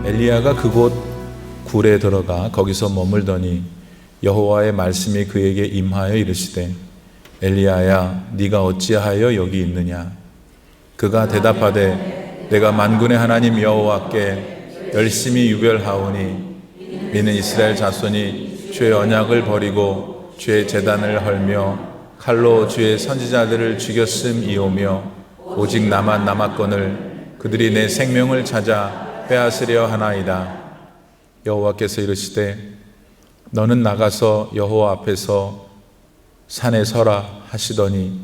엘리야가 그곳 굴에 들어가 거기서 머물더니 여호와의 말씀이 그에게 임하여 이르시되 엘리야야 네가 어찌하여 여기 있느냐. 그가 대답하되 내가 만군의 하나님 여호와께 열심히 유별하오니 이는 이스라엘 자손이 주의 언약을 버리고 주의 제단을 헐며 칼로 주의 선지자들을 죽였음이오며 오직 나만 남았거늘 그들이 내 생명을 찾아 빼앗으려 하나이다. 여호와께서 이르시되 너는 나가서 여호와 앞에서 산에 서라 하시더니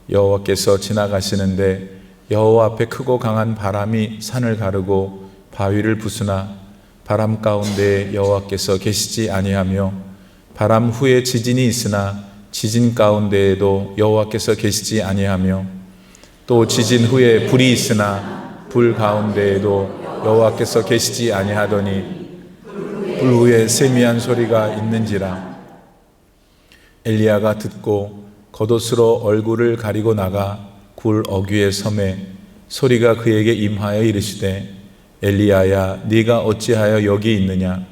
여호와께서 지나가시는데 여호와 앞에 크고 강한 바람이 산을 가르고 바위를 부수나 바람 가운데 여호와께서 계시지 아니하며 바람 후에 지진이 있으나 지진 가운데에도 여호와께서 계시지 아니하며 또 지진 후에 불이 있으나 불 가운데에도 여호와께서 계시지 아니하더니 불 후에 세미한 소리가 있는지라. 엘리야가 듣고 겉옷으로 얼굴을 가리고 나가 굴 어귀에 섬에 소리가 그에게 임하여 이르시되 엘리야야 네가 어찌하여 여기 있느냐.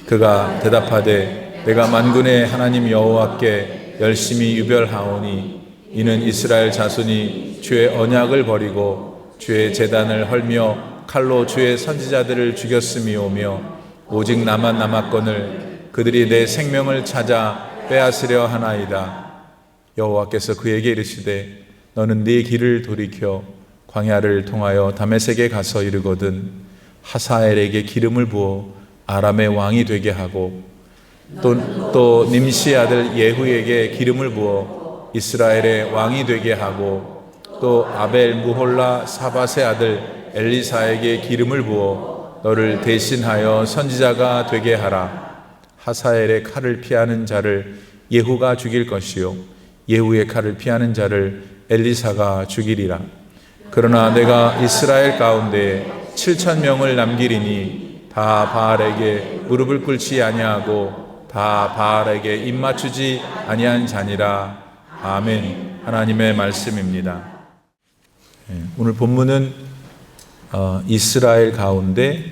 그가 대답하되 내가 만군의 하나님 여호와께 열심히 유별하오니 이는 이스라엘 자손이 주의 언약을 버리고 주의 제단을 헐며 칼로 주의 선지자들을 죽였음이오며 오직 나만 남았거늘 그들이 내 생명을 찾아 빼앗으려 하나이다. 여호와께서 그에게 이르시되 너는 네 길을 돌이켜 광야를 통하여 다메섹에 가서 이르거든 하사엘에게 기름을 부어 아람의 왕이 되게 하고 또 님시 아들 예후에게 기름을 부어 이스라엘의 왕이 되게 하고 또 아벨 무홀라 사밧의 아들 엘리사에게 기름을 부어 너를 대신하여 선지자가 되게 하라. 하사엘의 칼을 피하는 자를 예후가 죽일 것이요 예후의 칼을 피하는 자를 엘리사가 죽이리라. 그러나 내가 이스라엘 가운데 7,000명을 남기리니 다 바알에게 무릎을 꿇지 아니하고 다 바알에게 입맞추지 아니한 자니라. 아멘. 하나님의 말씀입니다. 오늘 본문은 이스라엘 가운데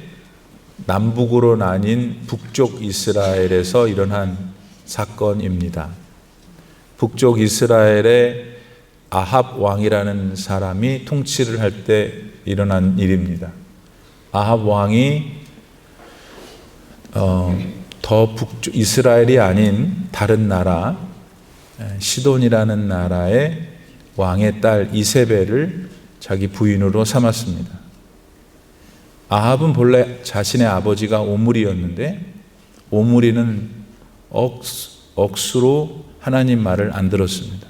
남북으로 나뉜 북쪽 이스라엘에서 일어난 사건입니다. 북쪽 이스라엘의 아합 왕이라는 사람이 통치를 할 때 일어난 일입니다. 아합 왕이 더 북쪽 이스라엘이 아닌 다른 나라 시돈이라는 나라의 왕의 딸 이세벨을 자기 부인으로 삼았습니다. 아합은 본래 자신의 아버지가 오므리였는데 오므리는 억수로 하나님 말을 안 들었습니다.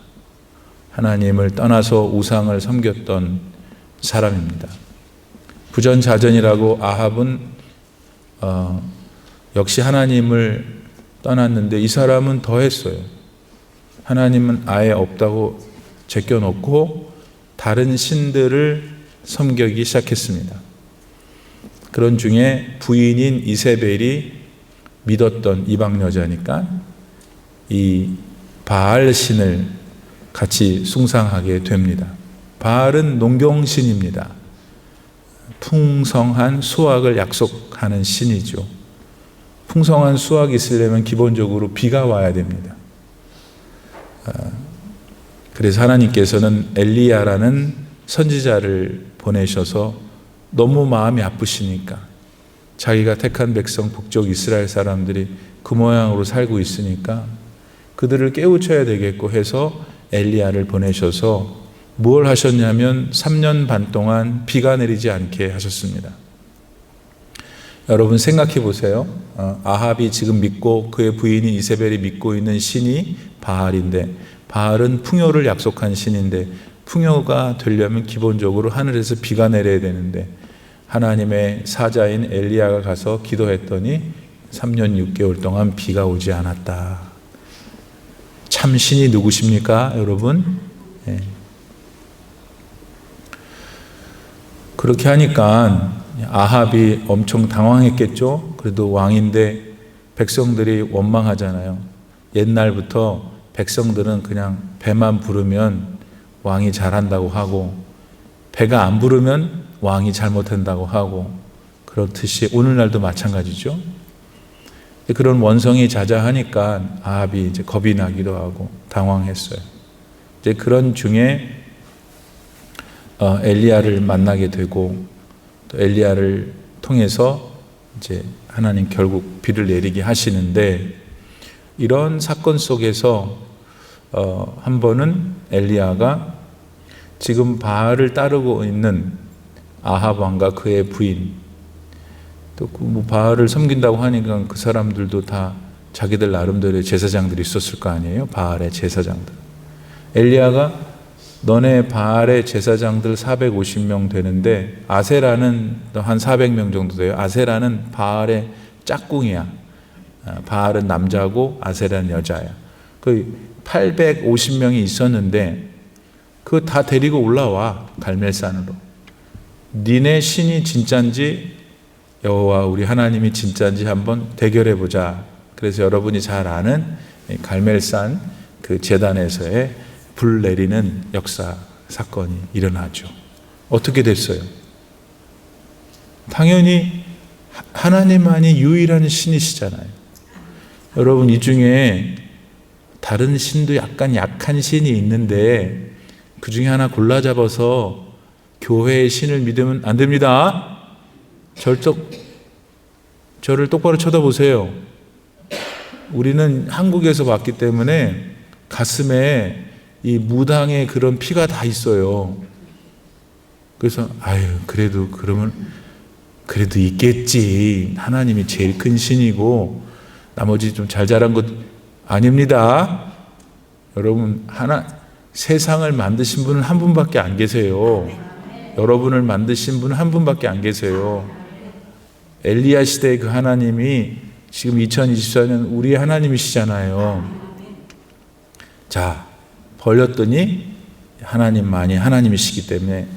하나님을 떠나서 우상을 섬겼던 사람입니다. 부전자전이라고 아합은 역시 하나님을 떠났는데 이 사람은 더 했어요. 하나님은 아예 없다고 제껴놓고 다른 신들을 섬기기 시작했습니다. 그런 중에 부인인 이세벨이 믿었던 이방 여자니까 이 바알 신을 같이 숭상하게 됩니다. 바알은 농경신입니다. 풍성한 수확을 약속하는 신이죠. 풍성한 수확이 있으려면 기본적으로 비가 와야 됩니다. 그래서 하나님께서는 엘리야라는 선지자를 보내셔서 너무 마음이 아프시니까 자기가 택한 백성 북쪽 이스라엘 사람들이 그 모양으로 살고 있으니까 그들을 깨우쳐야 되겠고 해서 엘리야를 보내셔서 뭘 하셨냐면 3년 반 동안 비가 내리지 않게 하셨습니다. 여러분 생각해 보세요. 아합이 지금 믿고 그의 부인인 이세벨이 믿고 있는 신이 바알인데 바알은 풍요를 약속한 신인데 풍요가 되려면 기본적으로 하늘에서 비가 내려야 되는데 하나님의 사자인 엘리야가 가서 기도했더니 3년 6개월 동안 비가 오지 않았다. 참 신이 누구십니까, 여러분? 네. 그렇게 하니까 아합이 엄청 당황했겠죠. 그래도 왕인데 백성들이 원망하잖아요. 옛날부터 백성들은 그냥 배만 부르면 왕이 잘한다고 하고 배가 안 부르면 왕이 잘못한다고 하고 그렇듯이 오늘날도 마찬가지죠. 그런 원성이 자자하니까 아합이 이제 겁이 나기도 하고 당황했어요. 이제 그런 중에 엘리야를 만나게 되고, 또 엘리야를 통해서 이제 하나님 결국 비를 내리게 하시는데, 이런 사건 속에서 한 번은 엘리야가 지금 바알을 따르고 있는 아합 왕과 그의 부인, 또 뭐 바알을 섬긴다고 하니까 그 사람들도 다 자기들 나름대로의 제사장들이 있었을 거 아니에요. 바알의 제사장들. 엘리야가 너네 바알의 제사장들 450명 되는데 아세라는 한 400명 정도 돼요. 아세라는 바알의 짝꿍이야. 바알은 남자고 아세라는 여자야. 그 850명이 있었는데 그거 다 데리고 올라와, 갈멜산으로. 니네 신이 진짠지 여호와 우리 하나님이 진짠지 한번 대결해 보자. 그래서 여러분이 잘 아는 갈멜산 그 제단에서의 불 내리는 역사 사건이 일어나죠. 어떻게 됐어요? 당연히 하나님만이 유일한 신이시잖아요. 여러분, 이 중에 다른 신도 약간 약한 신이 있는데 그 중에 하나 골라 잡아서 교회의 신을 믿으면 안 됩니다. 저를 똑바로 쳐다보세요. 우리는 한국에서 왔기 때문에 가슴에 이 무당의 그런 피가 다 있어요. 그래서 그러면 그래도 있겠지. 하나님이 제일 큰 신이고 나머지 좀 잘 자란 것 아닙니다. 여러분, 세상을 만드신 분은 한 분밖에 안 계세요. 여러분을 만드신 분은 한 분밖에 안 계세요. 엘리야 시대의 그 하나님이 지금 2024년 우리의 하나님이시잖아요. 자, 벌렸더니 하나님만이 하나님이시기 때문에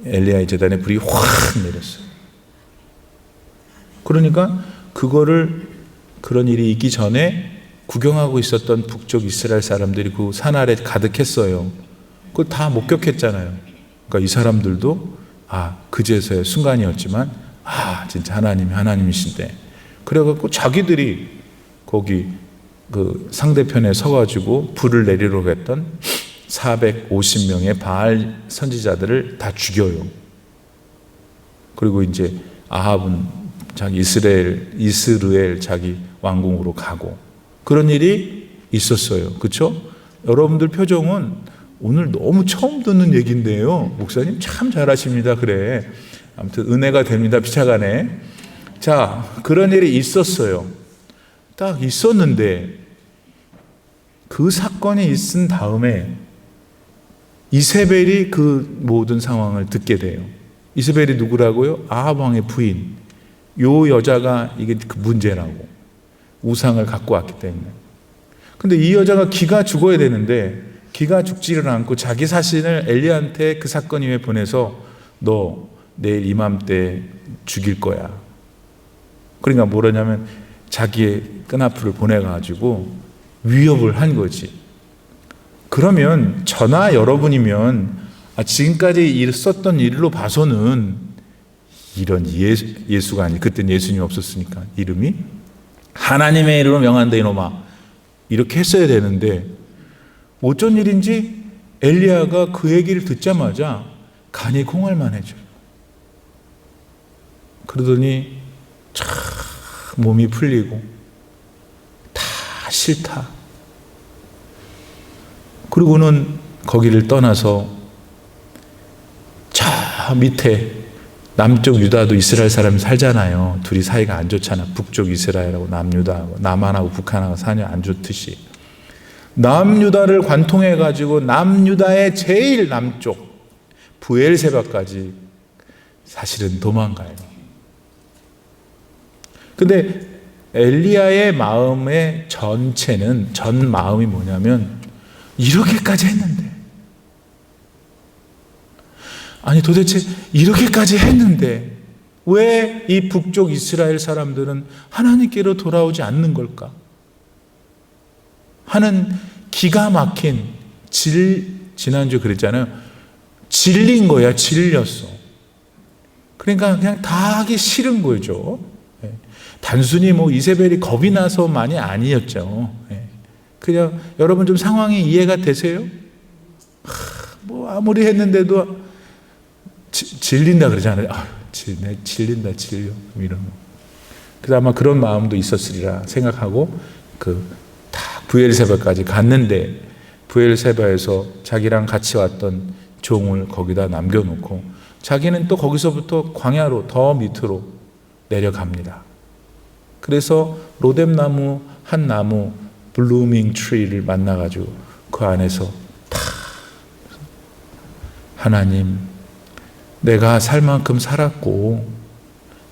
엘리야의 제단에 불이 확 내렸어요. 그러니까 그런 일이 있기 전에 구경하고 있었던 북쪽 이스라엘 사람들이 그 산 아래 가득했어요. 그걸 다 목격했잖아요. 그러니까 이 사람들도 그제서의 순간이었지만 진짜 하나님이 하나님이신데, 그래갖고 자기들이 거기 그 상대편에 서가지고 불을 내리려고 했던 450명의 바알 선지자들을 다 죽여요. 그리고 이제 아합은 자기 이스라엘 자기 왕궁으로 가고, 그런 일이 있었어요. 그렇죠? 여러분들 표정은 오늘 너무 처음 듣는 얘기인데요. 목사님 참 잘하십니다. 그래. 아무튼 은혜가 됩니다. 피차간에. 자, 그런 일이 있었어요. 딱 있었는데 그 사건이 있은 다음에 이세벨이 그 모든 상황을 듣게 돼요. 이세벨이 누구라고요? 아합 왕의 부인. 요 여자가 이게 그 문제라고. 우상을 갖고 왔기 때문에. 근데 이 여자가 기가 죽어야 되는데 기가 죽지를 않고 자기 사신을 엘리야한테 그 사건 이후에 보내서 너 내일 이맘때 죽일 거야. 그러니까 뭐라냐면 자기의 끈앞을 보내가지고 위협을 한 거지. 그러면 저나 여러분이면 지금까지 있었던 일로 봐서는 이런 예수가 아니, 그때는 예수님이 없었으니까 이름이 하나님의 이름으로 명한다 이놈아, 이렇게 했어야 되는데 어쩐 일인지 엘리야가 그 얘기를 듣자마자 간이 콩알만해져요. 그러더니 참 몸이 풀리고 다 싫다. 그리고는 거기를 떠나서 저 밑에 남쪽 유다도 이스라엘 사람이 살잖아요. 둘이 사이가 안 좋잖아. 북쪽 이스라엘하고 남유다하고, 남한하고 북한하고 사이 안 좋듯이 남유다를 관통해가지고 남유다의 제일 남쪽 브엘세바까지 사실은 도망가요. 근데 엘리야의 마음의 전 마음이 뭐냐면 이렇게까지 했는데, 아니 도대체 이렇게까지 했는데 왜 이 북쪽 이스라엘 사람들은 하나님께로 돌아오지 않는 걸까 하는 기가 막힌 지난주 그랬잖아요. 질린 거야. 질렸어. 그러니까 그냥 다 하기 싫은 거죠. 단순히 뭐 이세벨이 겁이 나서만이 아니었죠. 그냥 여러분 좀 상황이 이해가 되세요? 뭐 아무리 했는데도 질린다 그러잖아요. 질린다 질려 이런. 그래서 아마 그런 마음도 있었으리라 생각하고 다 브엘세바까지 갔는데 브엘세바에서 자기랑 같이 왔던 종을 거기다 남겨놓고 자기는 또 거기서부터 광야로 더 밑으로 내려갑니다. 그래서 로뎀나무 한 나무 블루밍 트리를 만나가지고 그 안에서 다 하나님, 내가 살 만큼 살았고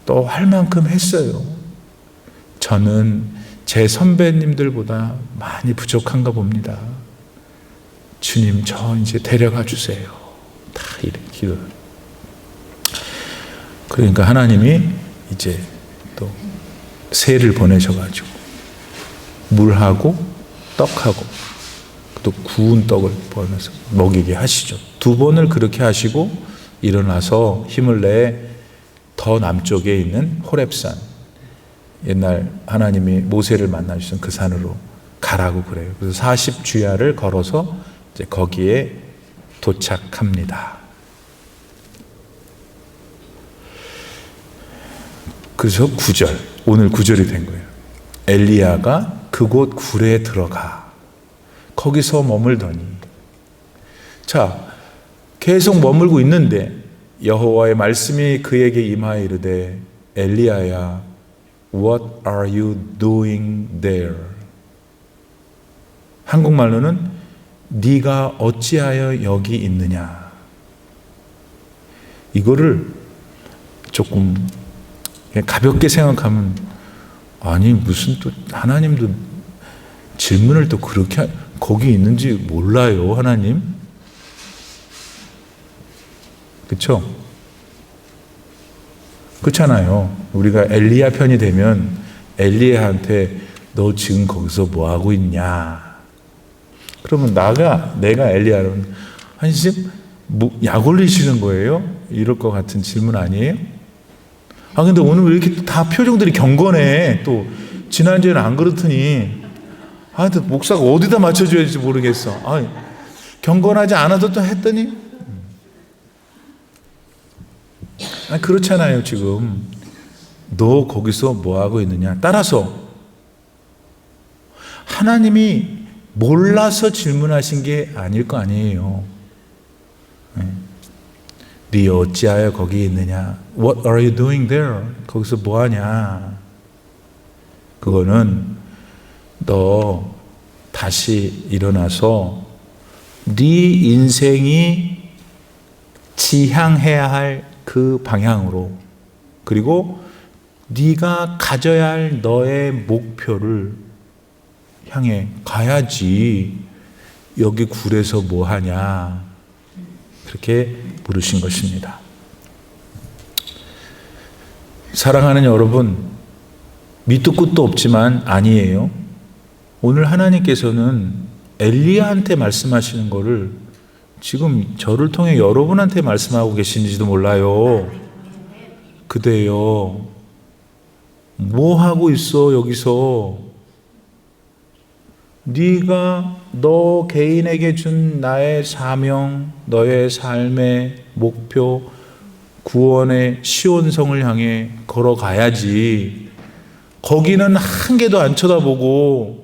또 할 만큼 했어요. 저는 제 선배님들보다 많이 부족한가 봅니다. 주님, 저 이제 데려가 주세요. 다 이렇게 기도. 그러니까 하나님이 이제 또 새를 보내셔가지고 물하고 떡하고 또 구운 떡을 보내서 먹이게 하시죠. 2번을 그렇게 하시고 일어나서 힘을 내 더 남쪽에 있는 호렙산, 옛날 하나님이 모세를 만나주신 그 산으로 가라고 그래요. 그래서 40주야를 걸어서 이제 거기에 도착합니다. 그래서 9절, 오늘 9절이 된 거예요. 엘리야가 그곳 굴에 들어가 거기서 머물더니, 자, 계속 머물고 있는데 여호와의 말씀이 그에게 임하여 이르되, 엘리야야, what are you doing there? 한국말로는 네가 어찌하여 여기 있느냐. 이거를 조금 가볍게 생각하면, 아니 무슨 또 하나님도 질문을 또 그렇게 거기 있는지 몰라요, 하나님? 그렇죠? 그렇잖아요. 우리가 엘리야 편이 되면 엘리야한테 너 지금 거기서 뭐 하고 있냐? 그러면 내가 엘리야는 아니 지금 약 올리시는 거예요? 이럴 것 같은 질문 아니에요? 근데 오늘 왜 이렇게 다 표정들이 경건해? 또 지난주에는 안 그렇더니 또 목사가 어디다 맞춰줘야 할지 모르겠어. 경건하지 않아도 또 했더니 그렇잖아요. 지금 너 거기서 뭐 하고 있느냐? 따라서 하나님이 몰라서 질문하신 게 아닐 거 아니에요. 네 어찌하여 거기 있느냐? What are you doing there? 거기서 뭐 하냐? 그거는 너 다시 일어나서 네 인생이 지향해야 할 그 방향으로, 그리고 네가 가져야 할 너의 목표를 향해 가야지 여기 굴에서 뭐 하냐, 그렇게 물으신 것입니다. 사랑하는 여러분, 밑도 끝도 없지만 아니에요. 오늘 하나님께서는 엘리야한테 말씀하시는 거를 지금 저를 통해 여러분한테 말씀하고 계신지도 몰라요. 그대여, 뭐 하고 있어 여기서? 네가 너 개인에게 준 나의 사명, 너의 삶의 목표, 구원의 시온성을 향해 걸어가야지. 거기는 한 개도 안 쳐다보고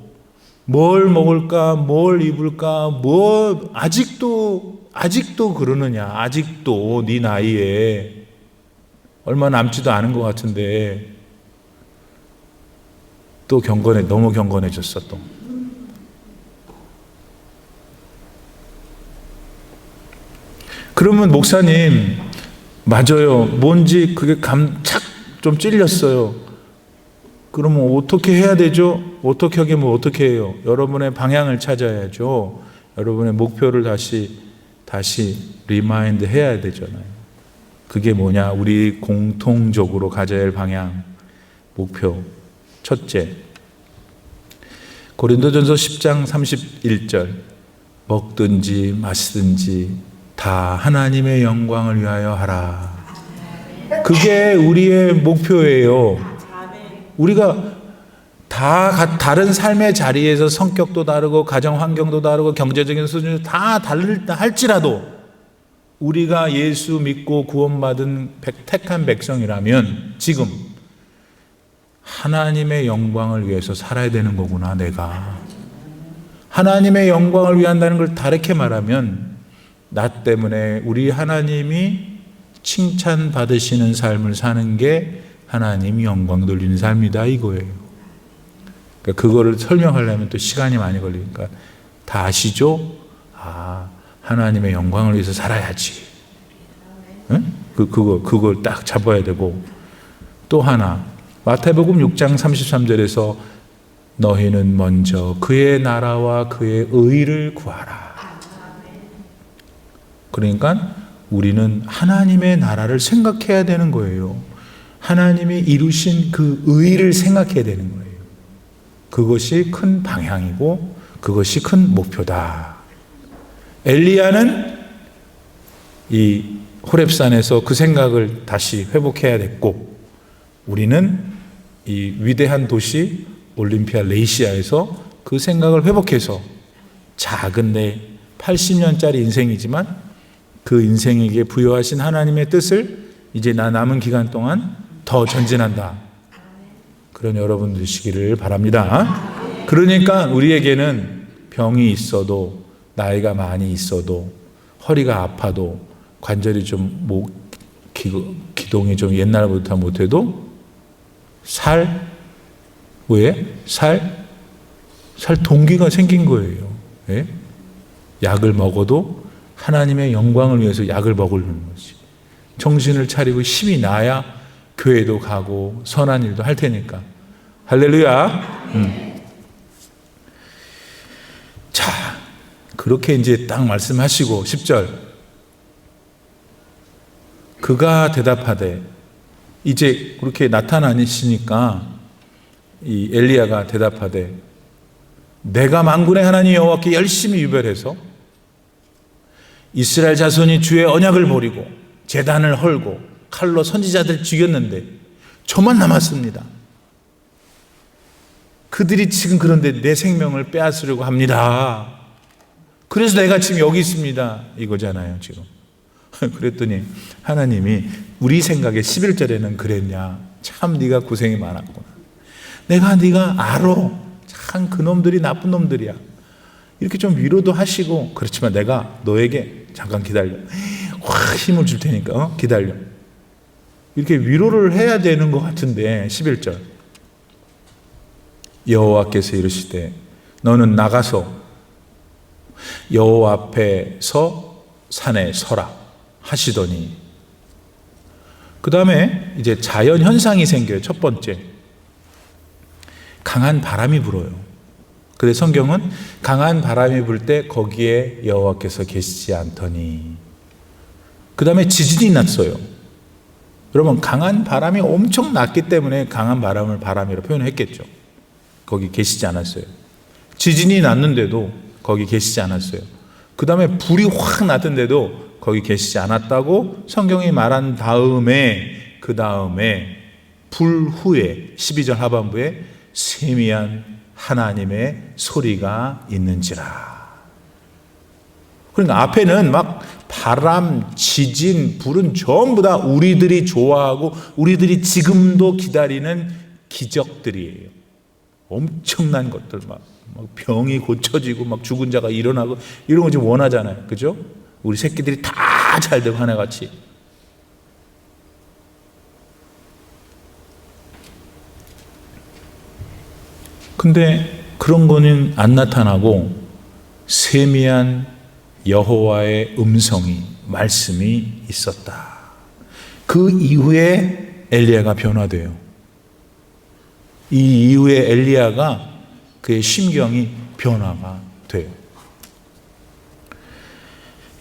뭘 먹을까, 뭘 입을까, 아직도 그러느냐? 아직도 네 나이에 얼마 남지도 않은 것 같은데 또 너무 경건해졌어 또. 그러면 목사님, 맞아요. 뭔지 그게 착 좀 찔렸어요. 그러면 어떻게 해야 되죠? 어떻게 하면 어떻게 해요? 여러분의 방향을 찾아야죠. 여러분의 목표를 다시 리마인드 해야 되잖아요. 그게 뭐냐? 우리 공통적으로 가져야 할 방향, 목표. 첫째, 고린도전서 10장 31절, 먹든지 마시든지 다 하나님의 영광을 위하여 하라. 그게 우리의 목표예요. 우리가 다른 삶의 자리에서 성격도 다르고 가정 환경도 다르고 경제적인 수준도 다 다르다 할지라도 우리가 예수 믿고 구원받은 택한 백성이라면 지금 하나님의 영광을 위해서 살아야 되는 거구나. 내가 하나님의 영광을 위한다는 걸 다르게 말하면 나 때문에 우리 하나님이 칭찬받으시는 삶을 사는 게 하나님 영광 돌리는 삶이다 이거예요. 그러니까 그거를 설명하려면 또 시간이 많이 걸리니까 다 아시죠? 하나님의 영광을 위해서 살아야지. 응? 그걸 딱 잡아야 되고 또 하나 마태복음 6장 33절에서 너희는 먼저 그의 나라와 그의 의를 구하라. 그러니까 우리는 하나님의 나라를 생각해야 되는 거예요. 하나님이 이루신 그 의를 생각해야 되는 거예요. 그것이 큰 방향이고 그것이 큰 목표다. 엘리야는 이 호렙산에서 그 생각을 다시 회복해야 됐고 우리는 이 위대한 도시 올림피아 레이시아에서 그 생각을 회복해서 작은 내 80년짜리 인생이지만 그 인생에게 부여하신 하나님의 뜻을 이제 나 남은 기간 동안 더 전진한다. 그런 여러분 되시기를 바랍니다. 그러니까 우리에게는 병이 있어도 나이가 많이 있어도 허리가 아파도 관절이 좀 기동이 좀 옛날보다 못해도 살 동기가 생긴 거예요. 예? 약을 먹어도 하나님의 영광을 위해서 약을 먹으려는 거지. 정신을 차리고 힘이 나야 교회도 가고 선한 일도 할 테니까. 할렐루야. 자, 그렇게 이제 딱 말씀하시고 10절 그가 대답하되 이제 그렇게 나타나시니까 이 엘리야가 대답하되 내가 만군의 하나님 여호와께 열심히 유별해서 이스라엘 자손이 주의 언약을 버리고 제단을 헐고 칼로 선지자들 죽였는데 저만 남았습니다. 그들이 지금 그런데 내 생명을 빼앗으려고 합니다. 그래서 내가 지금 여기 있습니다. 이거잖아요 지금. 그랬더니 하나님이 우리 생각에 11절에는 그랬냐. 참 네가 고생이 많았구나. 네가 알아. 참 그놈들이 나쁜 놈들이야. 이렇게 좀 위로도 하시고 그렇지만 내가 너에게 잠깐 기다려. 확 힘을 줄 테니까 기다려. 이렇게 위로를 해야 되는 것 같은데 11절 여호와께서 이르시되 너는 나가서 여호와 앞에서 산에 서라 하시더니 그 다음에 이제 자연 현상이 생겨요. 첫 번째 강한 바람이 불어요. 그래서 성경은 강한 바람이 불 때 거기에 여호와께서 계시지 않더니 그 다음에 지진이 났어요. 여러분 강한 바람이 엄청 났기 때문에 강한 바람을 바람이라고 표현했겠죠. 거기 계시지 않았어요. 지진이 났는데도 거기 계시지 않았어요. 그 다음에 불이 확 났던데도 거기 계시지 않았다고 성경이 말한 다음에 그 다음에 불 후에 12절 하반부에 세미한 하나님의 소리가 있는지라. 그러니까 앞에는 막 바람, 지진, 불은 전부 다 우리들이 좋아하고 우리들이 지금도 기다리는 기적들이에요. 엄청난 것들 막 병이 고쳐지고 막 죽은 자가 일어나고 이런 거 지금 원하잖아요. 그죠? 우리 새끼들이 다 잘 되고 하나같이. 근데 그런 거는 안 나타나고 세미한 여호와의 음성이 말씀이 있었다. 그 이후에 엘리야가 변화돼요. 이 이후에 엘리야가 그의 심경이 변화가 돼요.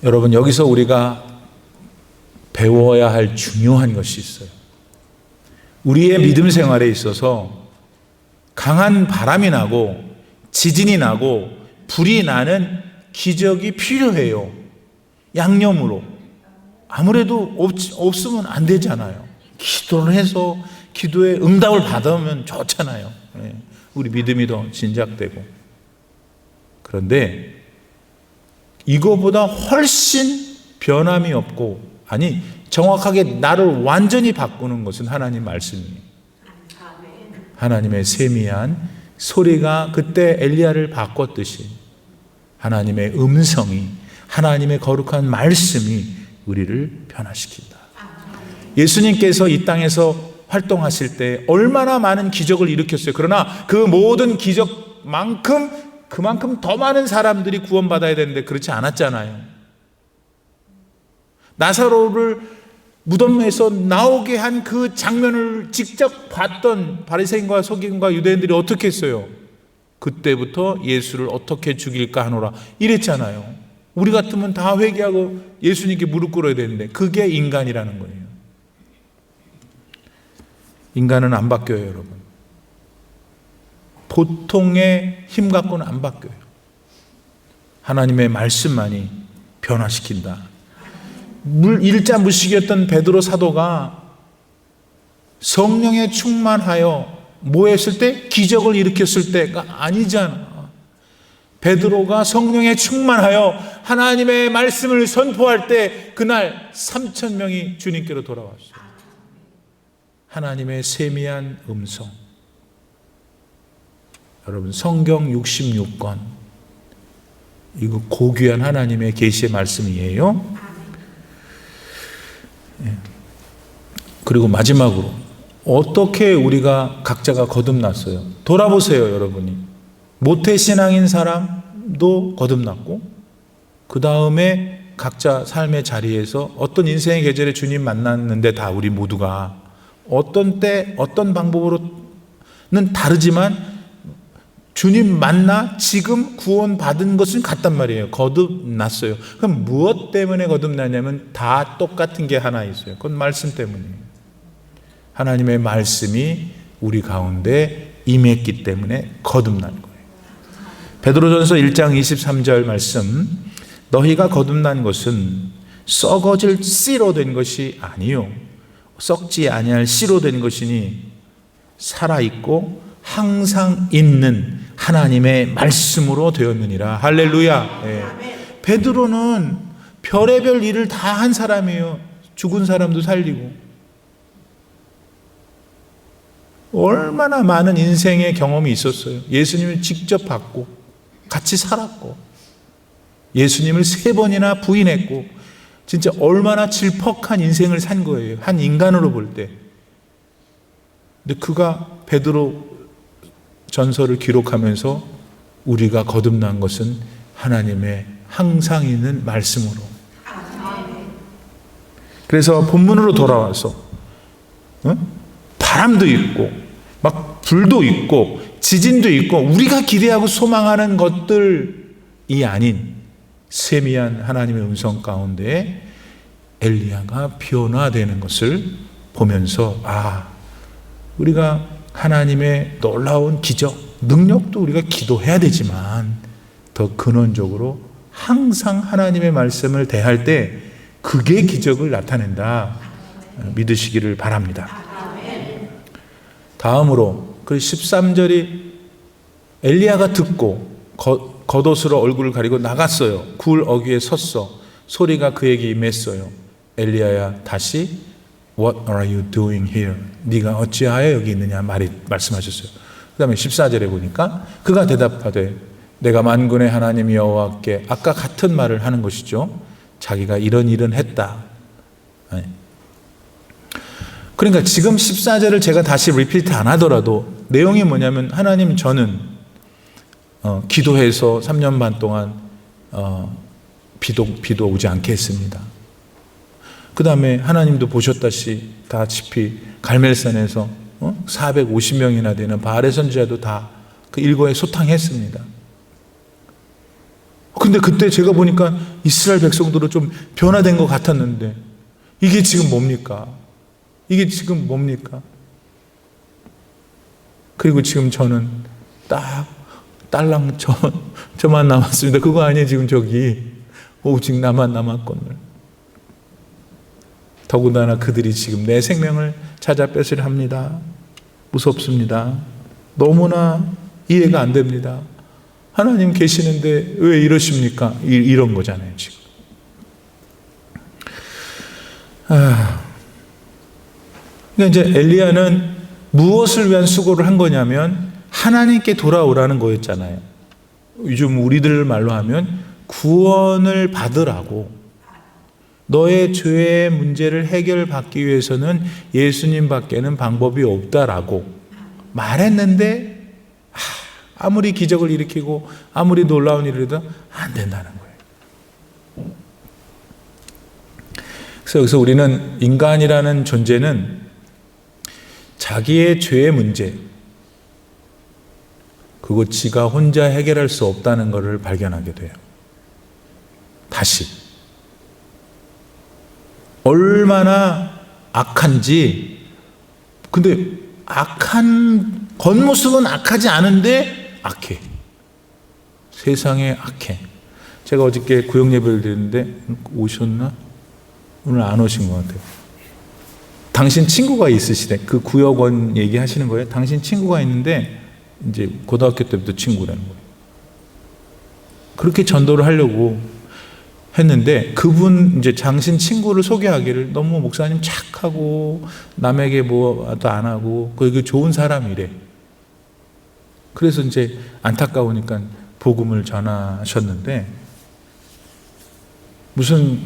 여러분 여기서 우리가 배워야 할 중요한 것이 있어요. 우리의 믿음 생활에 있어서 강한 바람이 나고 지진이 나고 불이 나는 기적이 필요해요. 양념으로. 아무래도 없으면 안 되잖아요. 기도를 해서 기도에 응답을 받으면 좋잖아요. 우리 믿음이 더 진작되고. 그런데 이거보다 훨씬 변함이 없고, 아니 정확하게 나를 완전히 바꾸는 것은 하나님 말씀이에요. 하나님의 세미한 소리가 그때 엘리야를 바꿨듯이 하나님의 음성이, 하나님의 거룩한 말씀이 우리를 변화시킨다. 예수님께서 이 땅에서 활동하실 때 얼마나 많은 기적을 일으켰어요. 그러나 그 모든 그만큼 더 많은 사람들이 구원받아야 되는데 그렇지 않았잖아요. 나사로를 무덤에서 나오게 한 그 장면을 직접 봤던 바리새인과 서기관과 유대인들이 어떻게 했어요? 그때부터 예수를 어떻게 죽일까 하노라 이랬잖아요. 우리 같으면 다 회개하고 예수님께 무릎 꿇어야 되는데 그게 인간이라는 거예요. 인간은 안 바뀌어요, 여러분. 보통의 힘 갖고는 안 바뀌어요. 하나님의 말씀만이 변화시킨다. 일자 무식이었던 베드로 사도가 성령에 충만하여 뭐 했을 때? 기적을 일으켰을 때가 아니잖아. 베드로가 성령에 충만하여 하나님의 말씀을 선포할 때 그날 3,000명이 주님께로 돌아왔어요. 하나님의 세미한 음성. 여러분, 성경 66권, 이거 고귀한 하나님의 계시의 말씀이에요. 그리고 마지막으로 어떻게 우리가 각자가 거듭났어요? 돌아보세요, 여러분이. 모태신앙인 사람도 거듭났고, 그 다음에 각자 삶의 자리에서 어떤 인생의 계절에 주님 만났는데 다 우리 모두가 어떤 때 어떤 방법으로는 다르지만 주님 만나 지금 구원받은 것은 같단 말이에요. 거듭났어요. 그럼 무엇 때문에 거듭나냐면 다 똑같은 게 하나 있어요. 그건 말씀 때문이에요. 하나님의 말씀이 우리 가운데 임했기 때문에 거듭난 거예요. 베드로전서 1장 23절 말씀, 너희가 거듭난 것은 썩어질 씨로 된 것이 아니요 썩지 아니할 씨로 된 것이니 살아있고 항상 있는 하나님의 말씀으로 되었느니라. 할렐루야. 네. 베드로는 별의별 일을 다 한 사람이에요. 죽은 사람도 살리고. 얼마나 많은 인생의 경험이 있었어요. 예수님을 직접 봤고 같이 살았고 예수님을 3번이나 부인했고 진짜 얼마나 질퍽한 인생을 산 거예요. 한 인간으로 볼 때. 근데 그가 베드로 전서를 기록하면서 우리가 거듭난 것은 하나님의 항상 있는 말씀으로. 그래서 본문으로 돌아와서 바람도 있고 막 불도 있고 지진도 있고 우리가 기대하고 소망하는 것들이 아닌 세미한 하나님의 음성 가운데 엘리야가 변화되는 것을 보면서 우리가 하나님의 놀라운 기적, 능력도 우리가 기도해야 되지만 더 근원적으로 항상 하나님의 말씀을 대할 때 그게 기적을 나타낸다. 믿으시기를 바랍니다. 다음으로 그 13절이 엘리야가 듣고 겉옷으로 얼굴을 가리고 나갔어요. 굴 어귀에 섰어. 소리가 그에게 임했어요. 엘리야야 다시 What are you doing here? 네가 어찌하여 여기 있느냐 말씀하셨어요. 그 다음에 14절에 보니까 그가 대답하되 내가 만군의 하나님 여호와께 아까 같은 말을 하는 것이죠. 자기가 이런 일은 했다. 그러니까 지금 14절을 제가 다시 리피트 안 하더라도 내용이 뭐냐면 하나님 저는 기도해서 3년 반 동안 비도 오지 않게 했습니다. 그 다음에 하나님도 보셨다시피 갈멜산에서 450명이나 되는 바알의 선지자도 다 그 일거에 소탕했습니다. 근데 그때 제가 보니까 이스라엘 백성들은 좀 변화된 것 같았는데 이게 지금 뭡니까? 이게 지금 뭡니까? 그리고 지금 저는 딱 딸랑 저만 남았습니다. 그거 아니에요. 지금 저기 오직 나만 남았거늘. 더군다나 그들이 지금 내 생명을 찾아 뺏으려 합니다. 무섭습니다. 너무나 이해가 안 됩니다. 하나님 계시는데 왜 이러십니까? 이런 거잖아요, 지금. 그러니까 이제 엘리야는 무엇을 위한 수고를 한 거냐면 하나님께 돌아오라는 거였잖아요. 요즘 우리들 말로 하면 구원을 받으라고. 너의 죄의 문제를 해결받기 위해서는 예수님 밖에는 방법이 없다라고 말했는데 아무리 기적을 일으키고 아무리 놀라운 일을 해도 안 된다는 거예요. 그래서 여기서 우리는 인간이라는 존재는 자기의 죄의 문제, 그거 지가 혼자 해결할 수 없다는 것을 발견하게 돼요. 다시. 얼마나 악한지, 근데 악한, 겉모습은 악하지 않은데 악해. 세상에 악해. 제가 어저께 구역 예배를 드렸는데, 오셨나? 오늘 안 오신 것 같아요. 당신 친구가 있으시대. 그 구역원 얘기하시는 거예요. 당신 친구가 있는데, 이제 고등학교 때부터 친구라는 거예요. 그렇게 전도를 하려고 했는데 그분 이제 당신 친구를 소개하기를 너무 목사님 착하고 남에게 뭐도 안 하고 그 좋은 사람이래. 그래서 이제 안타까우니까 복음을 전하셨는데 무슨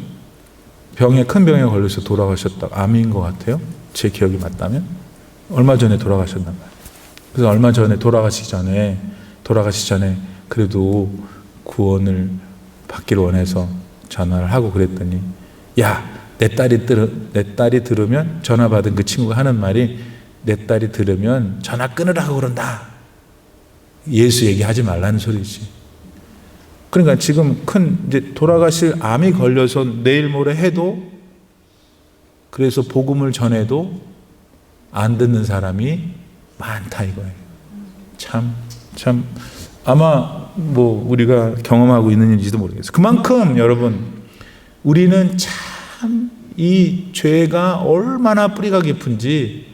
병에 큰 병에 걸려서 돌아가셨다. 암인 것 같아요. 제 기억이 맞다면 얼마 전에 돌아가셨나 봐요. 그래서 얼마 전에 돌아가시기 전에 그래도 구원을 받기를 원해서 전화를 하고 그랬더니 야, 내 딸이 들으면 전화 받은 그 친구가 하는 말이 내 딸이 들으면 전화 끊으라고 그런다. 예수 얘기하지 말라는 소리지. 그러니까 지금 이제 돌아가실 암이 걸려서 내일 모레 해도 그래서 복음을 전해도 안 듣는 사람이 많다 이거예요. 참 아마 뭐 우리가 경험하고 있는 일인지도 모르겠어요. 그만큼 여러분 우리는 참 이 죄가 얼마나 뿌리가 깊은지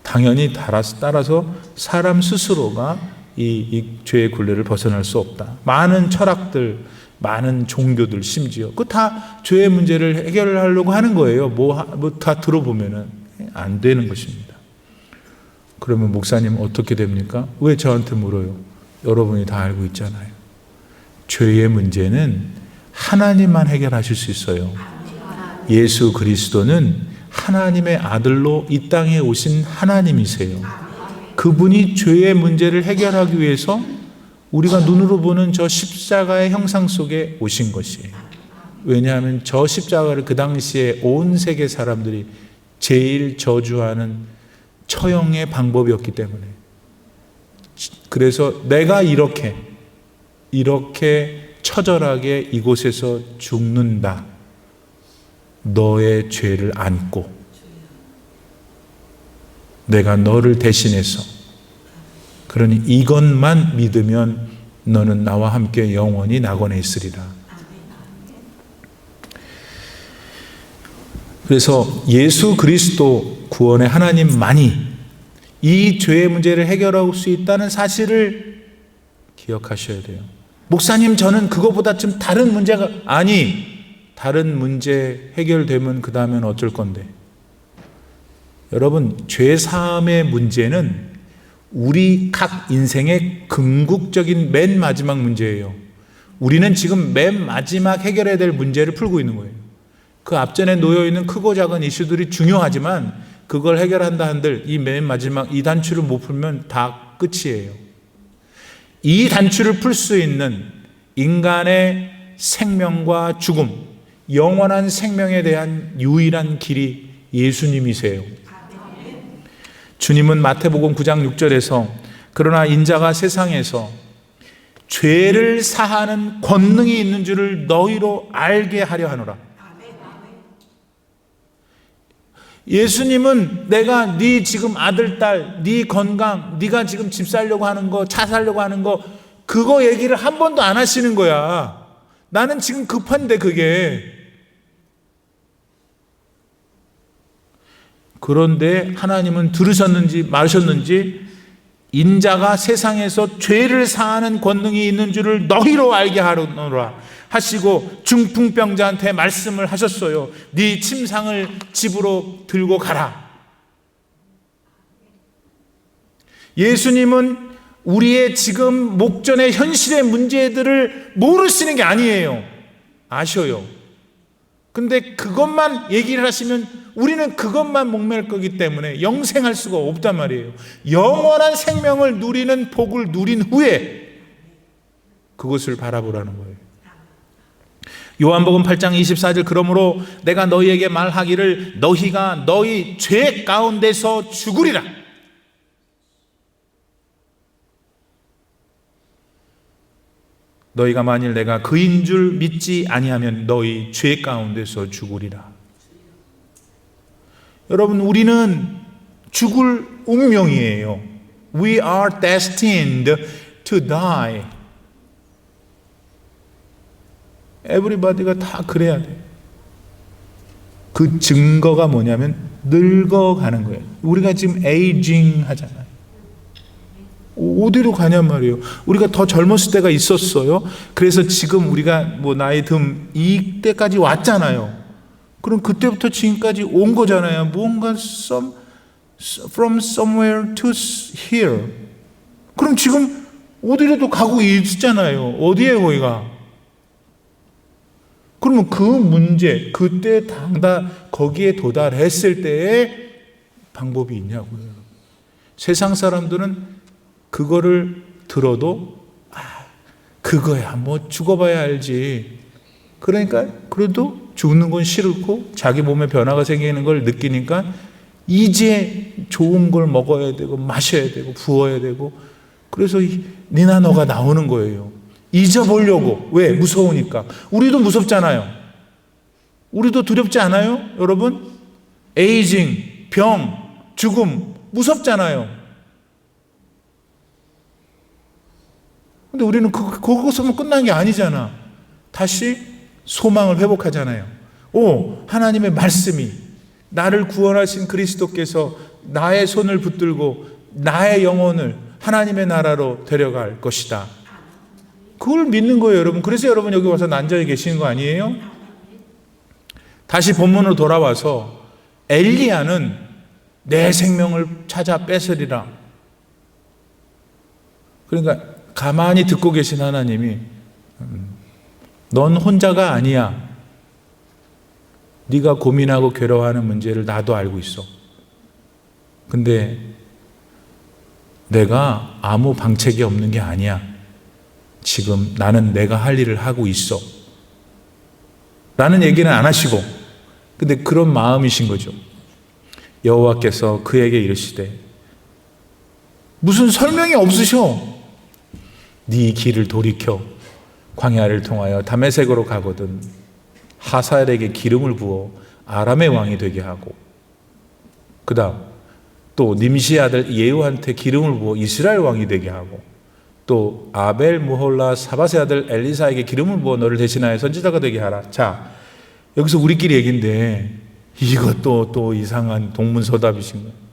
당연히 따라서 사람 스스로가 이 죄의 굴레를 벗어날 수 없다. 많은 철학들, 많은 종교들 심지어 그 다 죄의 문제를 해결하려고 하는 거예요. 뭐 다 들어보면은 안 되는 것입니다. 그러면 목사님 어떻게 됩니까? 왜 저한테 물어요? 여러분이 다 알고 있잖아요. 죄의 문제는 하나님만 해결하실 수 있어요. 예수 그리스도는 하나님의 아들로 이 땅에 오신 하나님이세요. 그분이 죄의 문제를 해결하기 위해서 우리가 눈으로 보는 저 십자가의 형상 속에 오신 것이에요. 왜냐하면 저 십자가를 그 당시에 온 세계 사람들이 제일 저주하는 처형의 방법이었기 때문에 그래서 내가 이렇게 처절하게 이곳에서 죽는다. 너의 죄를 안고 내가 너를 대신해서 그러니 이것만 믿으면 너는 나와 함께 영원히 낙원에 있으리라. 그래서 예수 그리스도 구원의 하나님만이 이 죄의 문제를 해결할 수 있다는 사실을 기억하셔야 돼요. 목사님 저는 그거보다 좀 다른 문제가 다른 문제 해결되면 그 다음엔 어쩔 건데 여러분 죄 사함의 문제는 우리 각 인생의 궁극적인 맨 마지막 문제예요. 우리는 지금 맨 마지막 해결해야 될 문제를 풀고 있는 거예요. 그 앞전에 놓여있는 크고 작은 이슈들이 중요하지만 그걸 해결한다 한들 이 맨 마지막 이 단추를 못 풀면 다 끝이에요. 이 단추를 풀 수 있는 인간의 생명과 죽음, 영원한 생명에 대한 유일한 길이 예수님이세요. 주님은 마태복음 9장 6절에서 그러나 인자가 세상에서 죄를 사하는 권능이 있는 줄을 너희로 알게 하려 하노라. 예수님은 내가 네 지금 아들, 딸, 네 건강, 네가 지금 집 살려고 하는 거, 차 살려고 하는 거 그거 얘기를 한 번도 안 하시는 거야. 나는 지금 급한데 그게. 그런데 하나님은 들으셨는지 마셨는지 인자가 세상에서 죄를 사하는 권능이 있는 줄을 너희로 알게 하노라 하시고 중풍병자한테 말씀을 하셨어요. 네 침상을 집으로 들고 가라. 예수님은 우리의 지금 목전의 현실의 문제들을 모르시는 게 아니에요. 아셔요. 근데 그것만 얘기를 하시면 우리는 그것만 목맬 거기 때문에 영생할 수가 없단 말이에요. 영원한 생명을 누리는 복을 누린 후에 그것을 바라보라는 거예요. 요한복음 8장 24절 그러므로 내가 너희에게 말하기를 너희가 너희 죄 가운데서 죽으리라. 너희가 만일 내가 그인 줄 믿지 아니하면 너희 죄 가운데서 죽으리라. 여러분, 우리는 죽을 운명이에요. We are destined to die. Everybody가 다 그래야 돼. 그 증거가 뭐냐면 늙어가는 거예요. 우리가 지금 에이징 하잖아요. 어디로 가냔 말이에요. 우리가 더 젊었을 때가 있었어요. 그래서 지금 우리가 뭐 나이 든 이때까지 왔잖아요. 그럼 그때부터 지금까지 온 거잖아요. 뭔가 from somewhere to here. 그럼 지금 어디로도 가고 있잖아요. 어디에 거기가? 그러면 그 문제, 그때 당다 거기에 도달했을 때의 방법이 있냐고요. 세상 사람들은 그거를 들어도 그거야 뭐 죽어봐야 알지. 그러니까 그래도 죽는 건 싫고 자기 몸에 변화가 생기는 걸 느끼니까 이제 좋은 걸 먹어야 되고 마셔야 되고 부어야 되고 그래서 니나 너가 나오는 거예요. 잊어보려고. 왜? 무서우니까. 우리도 무섭잖아요. 우리도 두렵지 않아요? 여러분? 에이징, 병, 죽음 무섭잖아요. 근데 우리는 그것으로만 끝난 게 아니잖아. 다시 소망을 회복하잖아요. 하나님의 말씀이 나를 구원하신 그리스도께서 나의 손을 붙들고 나의 영혼을 하나님의 나라로 데려갈 것이다. 그걸 믿는 거예요, 여러분. 그래서 여러분 여기 와서 난자에 계시는 거 아니에요? 다시 본문으로 돌아와서 엘리야는 내 생명을 찾아 뺏으리라. 그러니까 가만히 듣고 계신 하나님이 넌 혼자가 아니야. 네가 고민하고 괴로워하는 문제를 나도 알고 있어. 근데 내가 아무 방책이 없는 게 아니야. 지금 나는 내가 할 일을 하고 있어. 라는 얘기는 안 하시고 근데 그런 마음이신 거죠. 여호와께서 그에게 이르시되 무슨 설명이 없으셔. 네 길을 돌이켜 광야를 통하여 다메섹으로 가거든 하사엘에게 기름을 부어 아람의 왕이 되게 하고 그 다음 또 님시 아들 예후한테 기름을 부어 이스라엘 왕이 되게 하고 또 아벨 무홀라 사바세 아들 엘리사에게 기름을 부어 너를 대신하여 선지자가 되게 하라. 자, 여기서 우리끼리 얘기인데 이것도 또 이상한 동문서답이신 거예요.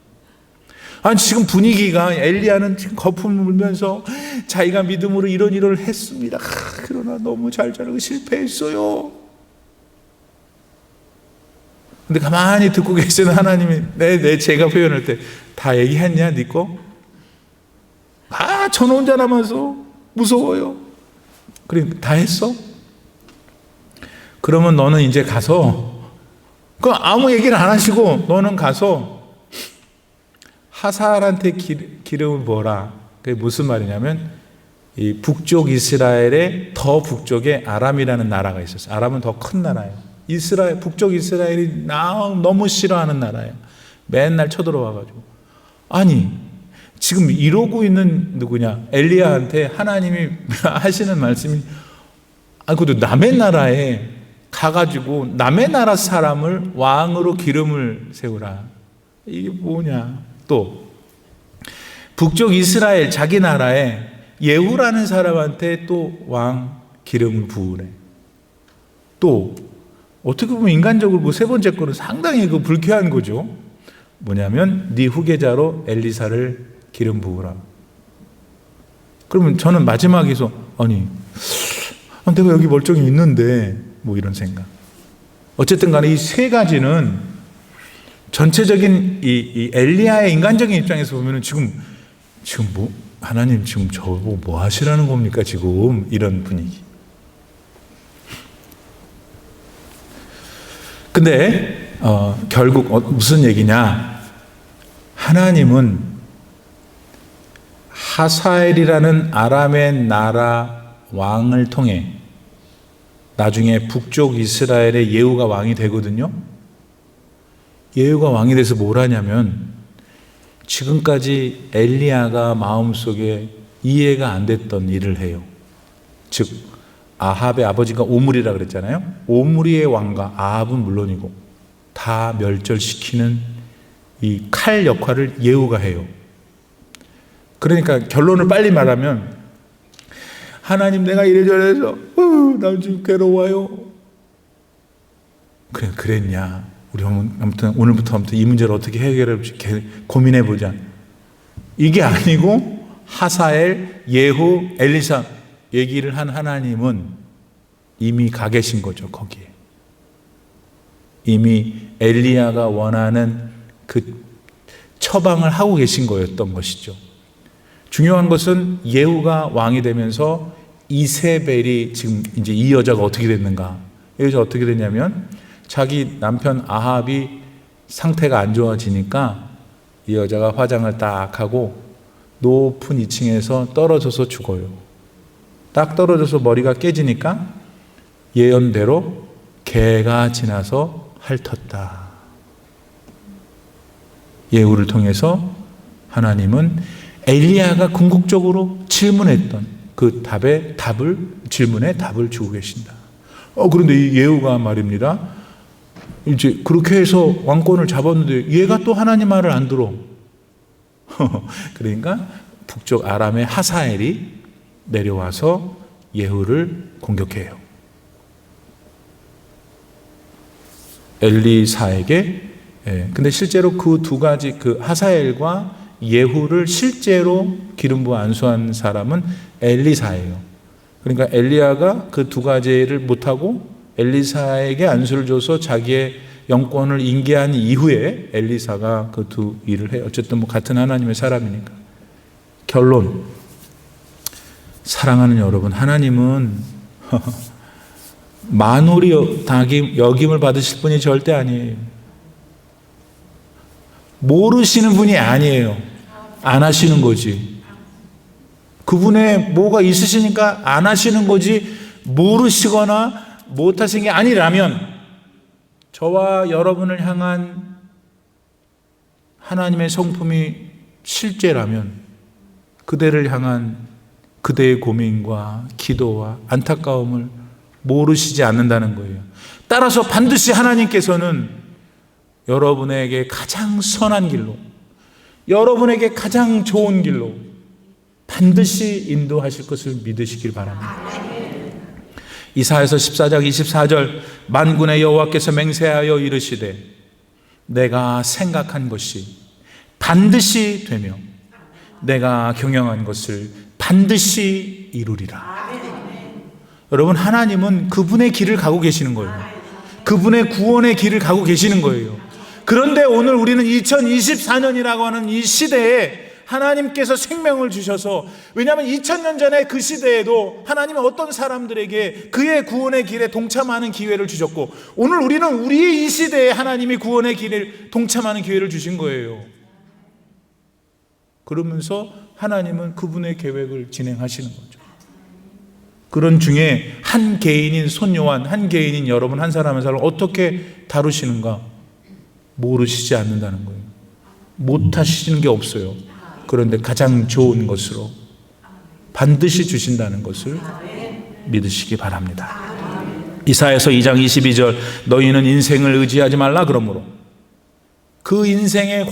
아니 지금 분위기가 엘리야는 지금 거품을 물면서 자기가 믿음으로 이런 일을 했습니다. 그러나 너무 잘 자라고 실패했어요. 근데 가만히 듣고 계시는 하나님이 제가 표현할 때 다 얘기했냐 네 거? 전 혼자 남아서 무서워요. 그래 다 했어? 그러면 너는 이제 가서 아무 얘기를 안 하시고 너는 가서 하사엘한테 기름을 부어라. 그게 무슨 말이냐면 이 북쪽 이스라엘의 더 북쪽에 아람이라는 나라가 있었어요. 아람은 더 큰 나라예요. 북쪽 이스라엘이 너무 싫어하는 나라예요. 맨날 쳐들어와가지고 아니 지금 이러고 있는 누구냐? 엘리야한테 하나님이 하시는 말씀이 그것도 남의 나라에 가가지고 남의 나라 사람을 왕으로 기름을 세우라. 이게 뭐냐? 또 북쪽 이스라엘 자기 나라에 예후라는 사람한테 또 왕 기름을 부으래. 또 어떻게 보면 인간적으로 세 번째 거는 상당히 불쾌한 거죠. 뭐냐면 네 후계자로 엘리사를 기름 부으라. 그러면 저는 마지막에서 아니 내가 여기 멀쩡히 있는데 뭐 이런 생각. 어쨌든 간에 이 세 가지는 전체적인 이 엘리야의 인간적인 입장에서 보면은 지금 뭐 하나님 지금 저보고 뭐 하시라는 겁니까 지금 이런 분위기. 근데 결국 무슨 얘기냐? 하나님은 하사엘이라는 아람의 나라 왕을 통해 나중에 북쪽 이스라엘의 예후가 왕이 되거든요. 예후가 왕이 돼서 뭘 하냐면 지금까지 엘리야가 마음속에 이해가 안 됐던 일을 해요. 즉 아합의 아버지가 오므리라 그랬잖아요. 오므리의 왕과 아합은 물론이고 다 멸절시키는 이 칼 역할을 예후가 해요. 그러니까 결론을 빨리 말하면 하나님 내가 이래저래 해서 나 지금 괴로워요. 그랬냐? 우리 아무튼 오늘부터 이 문제를 어떻게 해결할지 고민해보자. 이게 아니고 하사엘, 예후, 엘리사 얘기를 한 하나님은 이미 가 계신 거죠. 거기에 이미 엘리야가 원하는 그 처방을 하고 계신 거였던 것이죠. 중요한 것은 예후가 왕이 되면서 이세벨이 지금 이제 이 여자가 어떻게 됐는가? 이 여자 어떻게 됐냐면 자기 남편 아합이 상태가 안 좋아지니까 이 여자가 화장을 딱 하고 높은 2층에서 떨어져서 죽어요. 딱 떨어져서 머리가 깨지니까 예언대로 개가 지나서 핥았다. 예후를 통해서 하나님은 엘리야가 궁극적으로 질문했던 그 질문에 답을 주고 계신다. 그런데 이 예후가 말입니다. 이제 그렇게 해서 왕권을 잡았는데 얘가 또 하나님 말을 안 들어. 그러니까 북쪽 아람의 하사엘이 내려와서 예후를 공격해요. 엘리사에게. 근데 실제로 그 두 가지 그 하사엘과 예후를 실제로 기름 부어 안수한 사람은 엘리사예요. 그러니까 엘리야가 그 두 가지를 못하고 엘리사에게 안수를 줘서 자기의 영권을 인계한 이후에 엘리사가 그 두 일을 해요. 어쨌든 뭐 같은 하나님의 사람이니까. 결론, 사랑하는 여러분, 하나님은 만홀히 여김을 받으실 분이 절대 아니에요. 모르시는 분이 아니에요. 안 하시는 거지. 그분의 뭐가 있으시니까 안 하시는 거지, 모르시거나 못하신 게 아니라면 저와 여러분을 향한 하나님의 성품이 실제라면 그대를 향한 그대의 고민과 기도와 안타까움을 모르시지 않는다는 거예요. 따라서 반드시 하나님께서는 여러분에게 가장 선한 길로, 여러분에게 가장 좋은 길로 반드시 인도하실 것을 믿으시길 바랍니다. 이사야서 14장 24절 만군의 여호와께서 맹세하여 이르시되 내가 생각한 것이 반드시 되며 내가 경영한 것을 반드시 이루리라. 여러분, 하나님은 그분의 길을 가고 계시는 거예요. 그분의 구원의 길을 가고 계시는 거예요. 그런데 오늘 우리는 2024년이라고 하는 이 시대에 하나님께서 생명을 주셔서, 왜냐하면 2000년 전에 그 시대에도 하나님은 어떤 사람들에게 그의 구원의 길에 동참하는 기회를 주셨고, 오늘 우리는 우리의 이 시대에 하나님이 구원의 길에 동참하는 기회를 주신 거예요. 그러면서 하나님은 그분의 계획을 진행하시는 거죠. 그런 중에 한 개인인 손요한, 한 개인인 여러분, 한 사람 한 사람을 어떻게 다루시는가 모르시지 않는다는 거예요. 못하시는 게 없어요. 그런데 가장 좋은 것으로 반드시 주신다는 것을 믿으시기 바랍니다. 이사야서 2장 22절 너희는 인생을 의지하지 말라 그러므로 그 인생의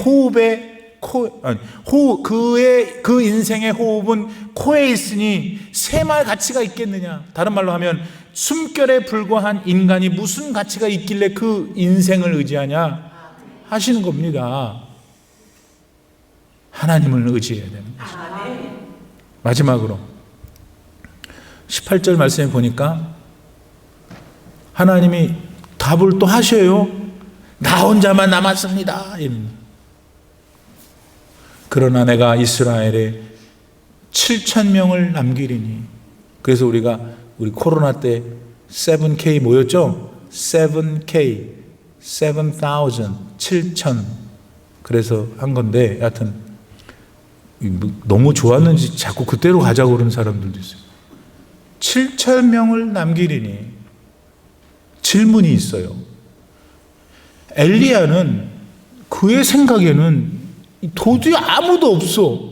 그 인생의 호흡은 코에 있으니 새말 가치가 있겠느냐. 다른 말로 하면 숨결에 불과한 인간이 무슨 가치가 있길래 그 인생을 의지하냐 하시는 겁니다. 하나님을 의지해야 되는 거죠. 마지막으로 18절 말씀에 보니까 하나님이 답을 또 하셔요. 나 혼자만 남았습니다. 그러나 내가 이스라엘에 7,000명을 남기리니. 그래서 우리 코로나 때 7K 모였죠? 7K, 7,000, 7,000. 그래서 한 건데, 하여튼 너무 좋았는지 자꾸 그때로 가자고 그러는 사람들도 있어요. 7,000명을 남기리니. 질문이 있어요. 엘리야는 그의 생각에는 도저히 아무도 없어.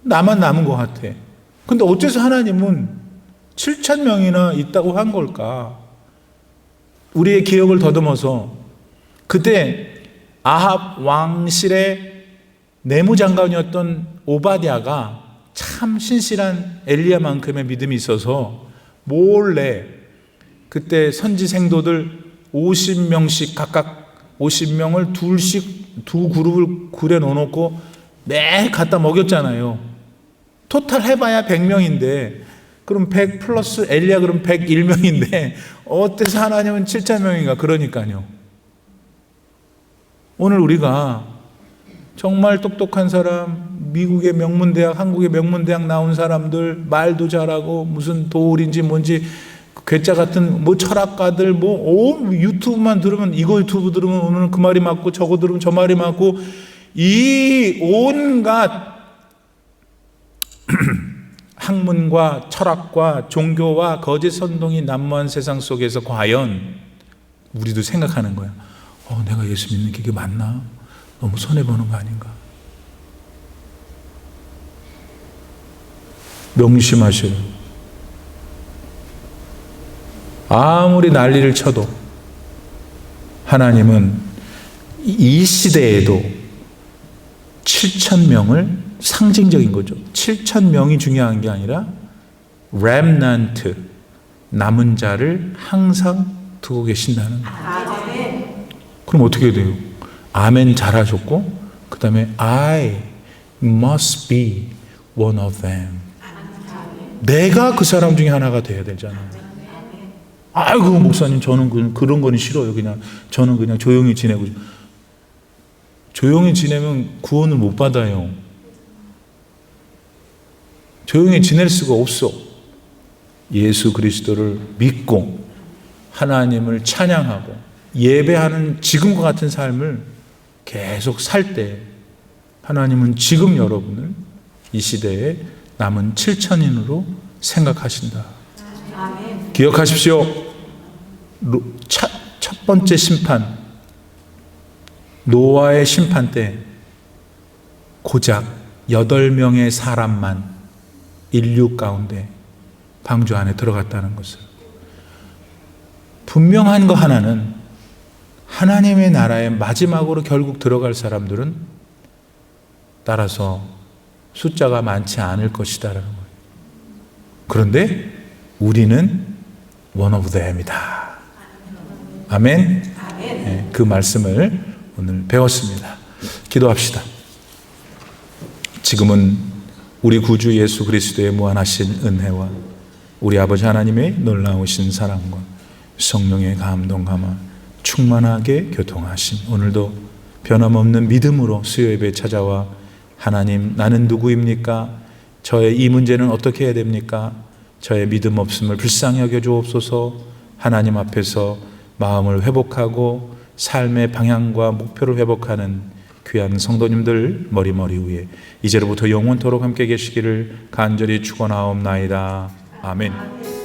나만 남은 것 같아. 근데 어째서 하나님은 7,000명이나 있다고 한 걸까? 우리의 기억을 더듬어서 그때 아합 왕실의 내무장관이었던 오바댜가 참 신실한 엘리야만큼의 믿음이 있어서 몰래 그때 선지 생도들 50명씩 각각 50명을 두 그룹을 구려 놓고 매일 갖다 먹였잖아요. 토탈 해봐야 100명인데 그럼 100 플러스 엘리야 그럼 101명인데 어때서 하나님은 7,000명인가? 그러니까요. 오늘 우리가 정말 똑똑한 사람, 미국의 명문대학, 한국의 명문대학 나온 사람들, 말도 잘하고 무슨 도울인지 뭔지 괴짜 같은 철학가들 유튜브만 들으면 이거 유튜브 들으면 오늘은 그 말이 맞고 저거 들으면 저 말이 맞고 이 온갖 학문과 철학과 종교와 거짓 선동이 난무한 세상 속에서 과연 우리도 생각하는 거야. 내가 예수 믿는 게 이게 맞나? 너무 손해보는 거 아닌가? 명심하셔요. 아무리 난리를 쳐도 하나님은 이 시대에도 7,000명을 상징적인 거죠. 7,000명이 중요한 게 아니라 렘넌트, 남은 자를 항상 두고 계신다는 거예요. 그럼 어떻게 돼요? 아멘 잘하셨고 그 다음에 I must be one of them. 내가 그 사람 중에 하나가 돼야 되잖아요. 아이고 목사님 저는 그런 거는 싫어요. 저는 그냥 조용히 지내고. 조용히 지내면 구원을 못 받아요. 조용히 지낼 수가 없어. 예수 그리스도를 믿고 하나님을 찬양하고 예배하는 지금과 같은 삶을 계속 살 때 하나님은 지금 여러분을 이 시대에 남은 7,000인으로 생각하신다. 아멘. 기억하십시오. 첫 번째 심판, 노아의 심판 때 고작 8명의 사람만 인류 가운데 방주 안에 들어갔다는 것을. 분명한 거 하나는 하나님의 나라에 마지막으로 결국 들어갈 사람들은 따라서 숫자가 많지 않을 것이다라는 거예요. 그런데 우리는 one of them이다. 아멘. 네, 그 말씀을 오늘 배웠습니다. 기도합시다. 지금은 우리 구주 예수 그리스도의 무한하신 은혜와 우리 아버지 하나님의 놀라우신 사랑과 성령의 감동함과 충만하게 교통하신 오늘도 변함없는 믿음으로 수요예배에 찾아와 하나님 나는 누구입니까? 저의 이 문제는 어떻게 해야 됩니까? 저의 믿음 없음을 불쌍히 여겨 주옵소서. 하나님 앞에서 마음을 회복하고 삶의 방향과 목표를 회복하는 귀한 성도님들 머리머리 위에 이제로부터 영원토록 함께 계시기를 간절히 축원하옵나이다. 아멘.